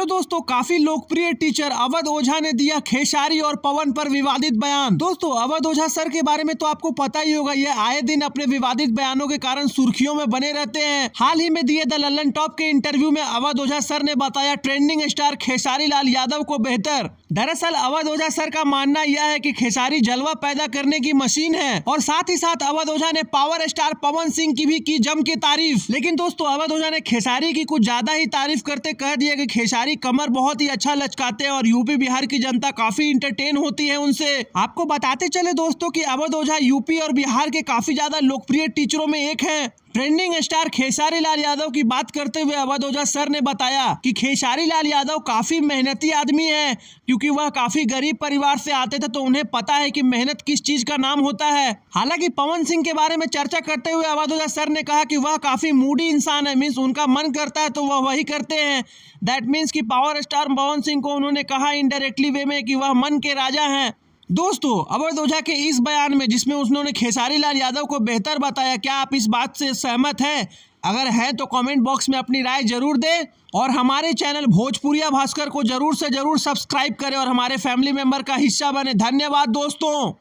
Hello दोस्तों, काफी लोकप्रिय टीचर अवध ओझा ने दिया खेसारी और पवन पर विवादित बयान। दोस्तों, अवध ओझा सर के बारे में तो आपको पता ही होगा, ये आए दिन अपने विवादित बयानों के कारण सुर्खियों में बने रहते हैं। हाल ही में दिए द लल्लन टॉप के इंटरव्यू में अवध ओझा सर ने बताया ट्रेंडिंग स्टार खेसारी लाल यादव को बेहतर। दरअसल अवध ओझा सर का मानना यह है कि खेसारी जलवा पैदा करने की मशीन है और साथ ही साथ अवध ओझा ने पावर स्टार पवन सिंह की भी की जम के तारीफ। लेकिन दोस्तों, अवध ओझा ने खेसारी की कुछ ज्यादा ही तारीफ करते कह दिया कि खेसारी कमर बहुत ही अच्छा लचकाते हैं और यूपी बिहार की जनता काफी इंटरटेन होती है उनसे। आपको बताते चले दोस्तों कि अवध ओझा यूपी और बिहार के काफी ज्यादा लोकप्रिय टीचरों में एक हैं। ट्रेंडिंग स्टार खेसारी लाल यादव की बात करते हुए अवध ओझा सर ने बताया कि खेसारी लाल यादव काफी मेहनती आदमी है, क्योंकि वह काफी गरीब परिवार से आते थे तो उन्हें पता है कि मेहनत किस चीज का नाम होता है। हालांकि पवन सिंह के बारे में चर्चा करते हुए अवध ओझा सर ने कहा कि वह काफी मूडी इंसान है, मीन्स उनका मन करता है तो वह वही करते हैं। दैट मीन्स कि पावर स्टार पवन सिंह को उन्होंने कहा इनडायरेक्टली वे में कि वह मन के राजा हैं। दोस्तों, अवध ओझा के इस बयान में जिसमें उन्होंने खेसारी लाल यादव को बेहतर बताया, क्या आप इस बात से सहमत हैं? अगर है तो कमेंट बॉक्स में अपनी राय जरूर दें और हमारे चैनल भोजपुरिया भास्कर को जरूर से जरूर सब्सक्राइब करें और हमारे फैमिली मेंबर का हिस्सा बने। धन्यवाद दोस्तों।